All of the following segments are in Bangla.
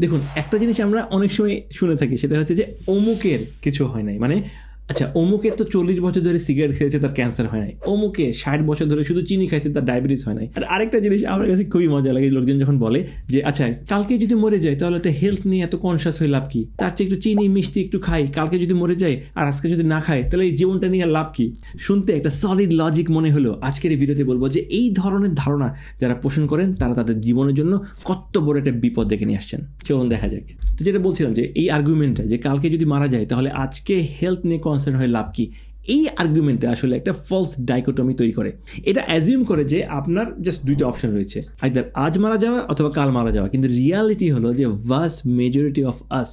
দেখুন, একটা জিনিস আমরা অনেক সময় শুনে থাকি, সেটা হচ্ছে যে অমুকের কিছু হয় নাই, মানে আচ্ছা অমুকের তো 40 বছর ধরে সিগারেট খেয়েছে, তার ক্যান্সার হয় নাই, অমুকে 60 বছর ধরে শুধু চিনি খাইছে, তার ডায়াবেটিস হয় নাই। আর আরেকটা জিনিস আমার কাছে খুবই মজা লাগে, লোকজন যখন বলে যে আচ্ছা কালকে যদি মরে যায় তাহলে তো হেলথ নিয়ে এত কনসিয়াস হয়ে লাভ কি, তার চেয়ে একটু চিনি মিষ্টি একটু খাই, কালকে যদি মরে যায় আর আজকে যদি না খায় তাহলে এই জীবনটা নিয়ে লাভ কি। শুনতে একটা সলিড লজিক মনে হলো। আজকের এই ভিডিওতে বলবো যে এই ধরনের ধারণা যারা পোষণ করেন তারা তাদের জীবনের জন্য কত বড় একটা বিপদ ডেকে নিয়ে আসছেন। চলুন দেখা যাক। তো যেটা বলছিলাম যে এই আর্গুমেন্টটা যে কালকে যদি মারা যায় তাহলে আজকে হেলথ নিয়ে কনসার্ন হয়ে লাভ কি, এই আর্গুমেন্টটা আসলে একটা ফলস ডাইকোটমি তৈরি করে। এটা অ্যাজিউম করে যে আপনার জাস্ট দুইটা অপশন রয়েছে, আইদার আজ মারা যাওয়া অথবা কাল মারা যাওয়া। কিন্তু রিয়ালিটি হলো যে ভাস্ট মেজরিটি অফ আস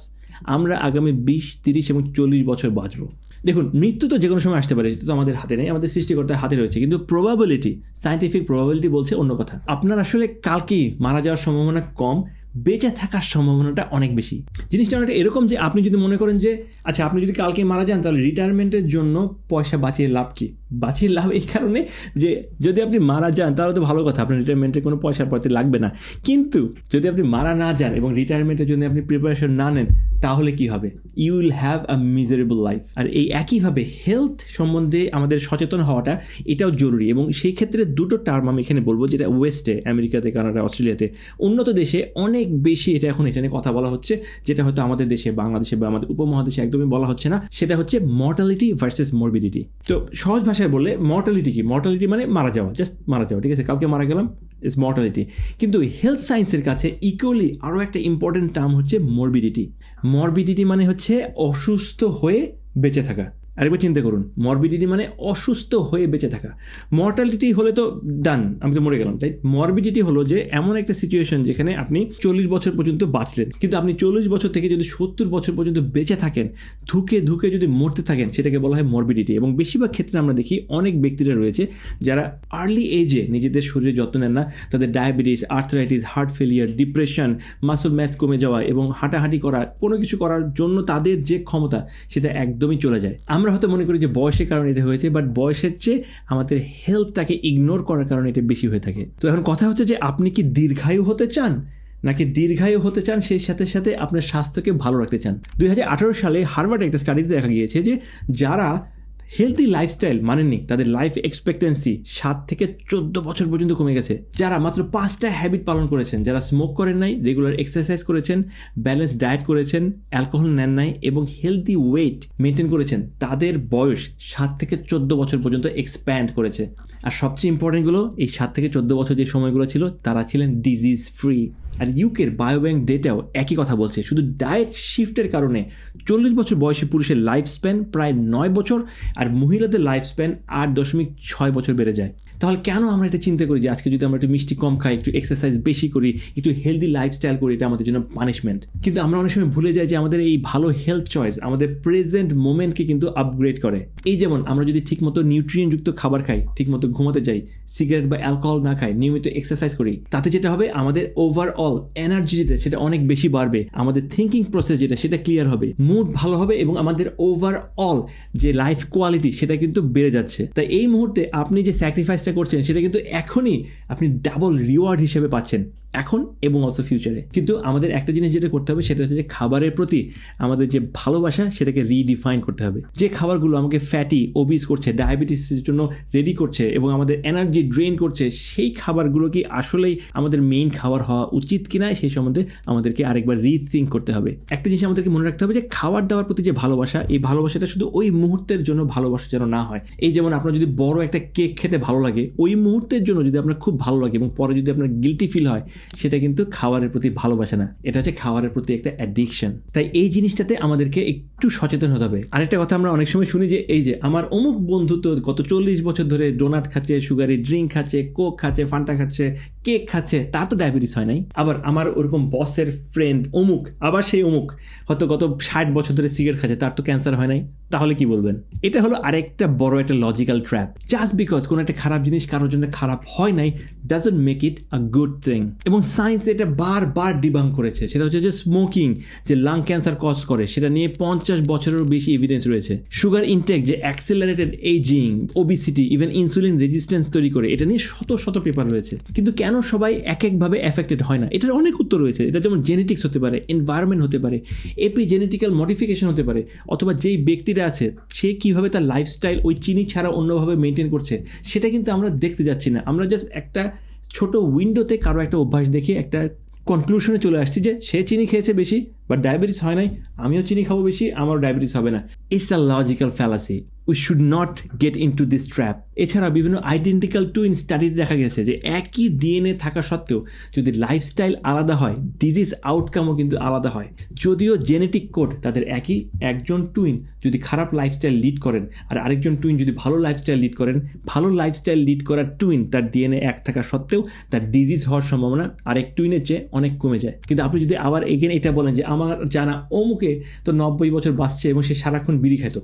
আমরা আগামী 20, 30 এবং 40 বছর বাঁচবো। দেখুন, মৃত্যু তো যে কোনো সময় আসতে পারে, এটা তো আমাদের হাতে নেই, আমাদের সৃষ্টিকর্তার হাতে রয়েছে। কিন্তু প্রবাবিলিটি, সায়েন্টিফিক প্রবাবিলিটি বলছে অন্য কথা। আপনার আসলে কালকেই মারা যাওয়ার সম্ভাবনা কম, বেঁচে থাকার সম্ভাবনাটা অনেক বেশি। জিনিসটা অনেকটা এরকম যে আপনি যদি মনে করেন যে আচ্ছা আপনি যদি কালকে মারা যান তাহলে রিটায়ারমেন্টের জন্য পয়সা বাঁচিয়ে লাভ কি। বাঁচিয়ে লাভ এই কারণে যে যদি আপনি মারা যান তাহলে তো ভালো কথা, আপনার রিটায়ারমেন্টের কোনো পয়সা পড়তে লাগবে না। কিন্তু যদি আপনি মারা না যান এবং রিটায়ারমেন্টের জন্য আপনি প্রিপারেশন না নেন তাহলে কি হবে? You will have a miserable life. আর এই একইভাবে হেলথ সম্বন্ধে আমাদের সচেতন হওয়াটা এটাও জরুরি। এবং সেই ক্ষেত্রে দুটো টার্ম আমি এখানে বলবো, যেটা ওয়েস্টে, আমেরিকাতে, কানাডা, অস্ট্রেলিয়াতে, উন্নত দেশে অনেক বেশি এটা নিয়ে কথা বলা হচ্ছে, যেটা হয়তো আমাদের দেশে, বাংলাদেশে বা আমাদের উপমহাদেশে একদমই বলা হচ্ছে না। সেটা হচ্ছে মর্টালিটি ভার্সেস মরবিডিটি। তো সহজ ভাষায় বললে মর্টালিটি কি? মর্টালিটি মানে মারা যাওয়া, জাস্ট মারা যাওয়া, ঠিক আছে, কালকে মারা গেলাম, ইটস মর্টালিটি। কিন্তু হেলথ সায়েন্সের কাছে ইকুয়ালি আরও একটা ইম্পর্টেন্ট টার্ম হচ্ছে মরবিডিটি। মরবিডিটি মানে হচ্ছে অসুস্থ হয়ে বেঁচে থাকা। আরেকবার চিন্তা করুন, মরবিডিটি মানে অসুস্থ হয়ে বেঁচে থাকা। মর্টালিটি হলে তো ডান, আমি তো মরে গেলাম, তাই মরবিডিটি হলো যে এমন একটা সিচুয়েশন যেখানে আপনি 40 বছর পর্যন্ত বাঁচলেন, কিন্তু আপনি 40 বছর থেকে যদি 70 বছর পর্যন্ত বেঁচে থাকেন, ধুকে ধুকে যদি মরতে থাকেন, সেটাকে বলা হয় মরবিডিটি। এবং বেশিরভাগ ক্ষেত্রে আমরা দেখি অনেক ব্যক্তিরা রয়েছে যারা আর্লি এজে নিজেদের শরীরের যত্ন নেন না, তাদের diabetes, arthritis, heart failure, depression, muscle mass কমে যাওয়া এবং হাঁটাহাঁটি করা, কোনো কিছু করার জন্য তাদের যে ক্ষমতা সেটা একদমই চলে যায়। আমরা হয়তো মনে করি যে বয়সের কারণে এটা হয়েছে, বাট বয়সের চেয়ে আমাদের হেলথটাকে ইগনোর করার কারণে এটা বেশি হয়ে থাকে। তো এখন কথা হচ্ছে যে আপনি কি দীর্ঘায়ু হতে চান, নাকি দীর্ঘায়ু হতে চান সেই সাথে সাথে আপনার স্বাস্থ্যকে ভালো রাখতে চান? 2018 সালে হার্ভার্ডে একটা স্টাডিতে দেখা গিয়েছে যে যারা হেলদি লাইফস্টাইল মানেননি, তাদের লাইফ এক্সপেক্টেন্সি 7 থেকে 14 বছর পর্যন্ত কমে গেছে। যারা মাত্র 5টা হ্যাবিট পালন করেছেন, যারা স্মোক করেন নাই, রেগুলার এক্সারসাইজ করেছেন, ব্যালেন্স ডায়েট করেছেন, অ্যালকোহল নেন নাই এবং হেলদি ওয়েট মেনটেন করেছেন, তাদের বয়স 7 থেকে 14 বছর পর্যন্ত এক্সপ্যান্ড করেছে। আর সবচেয়ে ইম্পর্টেন্টগুলো, এই 7 থেকে 14 বছর যে সময়গুলো ছিল তারা ছিলেন ডিজিজ ফ্রি। আর ইউকের বায়োব্যাংক ডেটাও একই কথা বলছে, শুধু ডায়েট শিফটের কারণে 40 বছর বয়সী পুরুষের লাইফ স্প্যান প্রায় 9 বছর আর মহিলাদের লাইফ স্প্যান 8.6 বছর বেড়ে যায়। তাহলে কেন আমরা এটা চিন্তা করি যে আজকে যদি আমরা একটু মিষ্টি কম খাই, একটু এক্সারসাইজ বেশি করি, একটু হেলদি লাইফস্টাইল করি, এটা আমাদের জন্য পানিশমেন্ট? কিন্তু আমরা অনেক সময় ভুলে যাই যে আমাদের এই ভালো হেলথ চয়েস আমাদের প্রেজেন্ট মোমেন্টকে কিন্তু আপগ্রেড করে। এই যেমন আমরা যদি ঠিকমতো নিউট্রিয়েন্টযুক্ত খাবার খাই, ঠিকমতো ঘুমাতে যাই, সিগারেট বা অ্যালকোহল না খাই, নিয়মিত এক্সারসাইজ করি, তাতে যেটা হবে আমাদের ওভারঅল এনার্জি যেটা সেটা অনেক বেশি বাড়বে, আমাদের থিঙ্কিং প্রসেস যেটা সেটা ক্লিয়ার হবে, মুড ভালো হবে এবং আমাদের ওভারঅল যে লাইফ কোয়ালিটি সেটা কিন্তু বেড়ে যাচ্ছে। তাই এই মুহূর্তে আপনি যে স্যাক্রিফাইসটা করছেন সেটা কিন্তু এখনই আপনি ডাবল রিওয়ার্ড হিসেবে পাচ্ছেন, এখন এবং অলসো ফিউচারে। কিন্তু আমাদের একটা জিনিস যেটা করতে হবে সেটা হচ্ছে যে খাবারের প্রতি আমাদের যে ভালোবাসা সেটাকে রিডিফাইন করতে হবে। যে খাবারগুলো আমাকে ফ্যাটি, ওবিস করছে, ডায়াবেটিসের জন্য রেডি করছে এবং আমাদের এনার্জি ড্রেন করছে, সেই খাবারগুলো কি আসলেই আমাদের মেইন খাবার হওয়া উচিত কিনা সেই সম্বন্ধে আমাদেরকে আরেকবার রিথিঙ্ক করতে হবে। একটা জিনিস আমাদেরকে মনে রাখতে হবে যে খাবার দাবার প্রতি যে ভালোবাসা, এই ভালোবাসাটা শুধু ওই মুহূর্তের জন্য ভালোবাসা যেন না হয়। এই যেমন আপনার যদি বড় একটা কেক খেতে ভালো লাগে, ওই মুহূর্তের জন্য যদি আপনার খুব ভালো লাগে এবং পরে যদি আপনার গিল্টি ফিল হয়, সেটা কিন্তু খাবারের প্রতি ভালোবাসা না, এটা হচ্ছে খাবারের প্রতি একটা অ্যাডিকশন। তাই এই জিনিসটাতে আমাদেরকে একটু সচেতন হতে হবে। আরেকটা কথা আমরা অনেক সময় শুনি যে এই যে আমার অমুক বন্ধু তো গত 40 বছর ধরে ডোনাট খাচ্ছে, সুগারি ড্রিঙ্ক খাচ্ছে, কোক খাচ্ছে, ফান্টা খাচ্ছে, কেক খাচ্ছে, তার তো ডায়াবেটিস হয় নাই। আবার আমার ওরকম বসের ফ্রেন্ড অমুক, আবার সেই অমুক হয়তো গত 60 বছর ধরে সিগারেট খাচ্ছে, তার তো ক্যান্সার হয় নাই। তাহলে কি বলবেন? এটা হলো আরেকটা বড় একটা লজিক্যাল ট্র্যাপ। জাস্ট বিকজ কোনো একটা খারাপ জিনিস কারোর জন্য খারাপ হয় নাই doesn't make it a good thing. এবং সায়েন্স এটা বারবার ডিবাঙ্ক করেছে। সেটা হচ্ছে যে স্মোকিং যে লাং ক্যান্সার কজ করে, সেটা নিয়ে 50 বছরেরও বেশি এভিডেন্স রয়েছে। সুগার ইনটেক যে accelerated ageing, obesity, even insulin resistance তৈরি করে, এটা নিয়ে শত শত পেপার রয়েছে। কিন্তু কেন সবাই এক একভাবে এফেক্টেড হয় না, এটার অনেক উত্তর রয়েছে। এটা যেমন জেনেটিক্স হতে পারে, এনভায়রনমেন্ট হতে পারে, এপিজেনেটিক্যাল মডিফিকেশন হতে পারে, অথবা যেই ব্যক্তিরা আছে সে কীভাবে তার লাইফস্টাইল ওই চিনি ছাড়া অন্যভাবে মেনটেন করছে, সেটা কিন্তু আমরা দেখতে যাচ্ছি না। আমরা জাস্ট একটা ছোট উইন্ডোতে কারো একটা অভ্যাস দেখে একটা কনক্লুশনে চলে আসছি যে সে চিনি খেয়েছে বেশি বাট ডায়াবেটিস হয় নাই, আমিও চিনি খাবো বেশি, আমারও ডায়াবেটিস হবে না। It's a logical fallacy, we should not get into this trap. এছাড়া বিভিন্ন আইডেন্টিক্যাল টুইন স্টাডিতে দেখা গেছে যে একই ডিএনএ থাকা সত্ত্বেও যদি লাইফস্টাইল আলাদা হয়, ডিজিজ আউটকামও কিন্তু আলাদা হয়। যদিও জেনেটিক কোড তাদের একই, একজন টুইন যদি খারাপ লাইফস্টাইল লিড করেন আর আরেকজন টুইন যদি ভালো লাইফস্টাইল লিড করেন, ভালো লাইফস্টাইল লিড করার টুইন তার ডিএনএ এক থাকা সত্ত্বেও তার ডিজিজ হওয়ার সম্ভাবনা আরেক টুইনের চেয়ে অনেক কমে যায়। কিন্তু আপনি যদি আবার এগেন এটা বলেন যে আমার জানা অমুকে তো 90 বছর বাঁচছে এবং সে সারাক্ষণ বিড়ি খেত,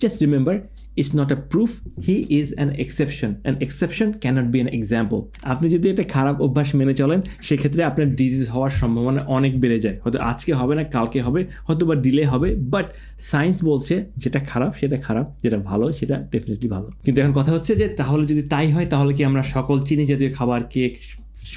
just remember, it's not a proof, he is an exception. An exception cannot be an example. আপনি যদি একটা খারাপ অভ্যাস মেনে চলেন, সেক্ষেত্রে আপনার ডিজিজ হওয়ার সম্ভাবনা অনেক বেড়ে যায়। হয়তো আজকে হবে না, কালকে হবে, হয়তো বা ডিলে হবে, বাট সায়েন্স বলছে যেটা খারাপ সেটা খারাপ, যেটা ভালো সেটা ডেফিনেটলি ভালো। কিন্তু এখন কথা হচ্ছে যে তাহলে যদি তাই হয়, তাহলে কি আমরা সকল চিনি জাতীয় খাবার, কেক,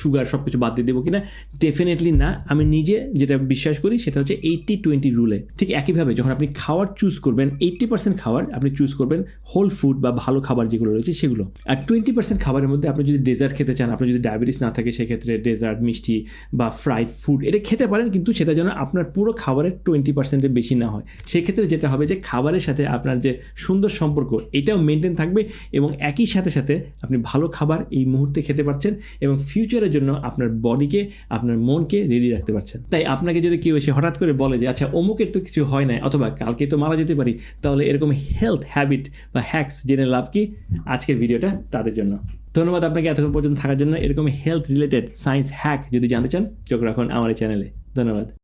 সুগার সব কিছু বাদ দিয়ে দেবো কিনা? ডেফিনেটলি না। আমি নিজে যেটা বিশ্বাস করি সেটা হচ্ছে 80-20 রুলে। ঠিক একইভাবে যখন আপনি খাবার চুজ করবেন, 80% খাবার আপনি চুজ করবেন হোল ফুড বা ভালো খাবার যেগুলো রয়েছে সেগুলো, আর 20% খাবারের মধ্যে আপনি যদি ডেজার্ট খেতে চান, আপনার যদি ডায়াবেটিস না থাকে, সেক্ষেত্রে ডেজার্ট, মিষ্টি বা ফ্রাইড ফুড এটা খেতে পারেন, কিন্তু সেটা যেন আপনার পুরো খাবারের 20%-এর বেশি না হয়। সেক্ষেত্রে যেটা হবে যে খাবারের সাথে আপনার যে সুন্দর সম্পর্ক এটাও মেনটেন থাকবে, এবং একই সাথে সাথে আপনি ভালো খাবার এই মুহূর্তে খেতে পারছেন এবং ফিউচারের জন্য আপনার বডিকে, আপনার মনকে রেডি রাখতে পারছেন। তাই আপনাকে যদি কেউ এসে হঠাৎ করে বলে যে আচ্ছা অমুকের তো কিছু হয় না, অথবা কালকে তো মারা যেতে পারি, তাহলে এরকম হেলথ হ্যাবিট বা হ্যাকস জেনে লাভ কি? আজকের ভিডিওটা তাদের জন্য। ধন্যবাদ আপনাকে এতক্ষণ পর্যন্ত থাকার জন্য। এরকম হেলথ রিলেটেড সায়েন্স হ্যাক যদি জানতে চান, চোখ রাখুন আমার এই চ্যানেলে। ধন্যবাদ।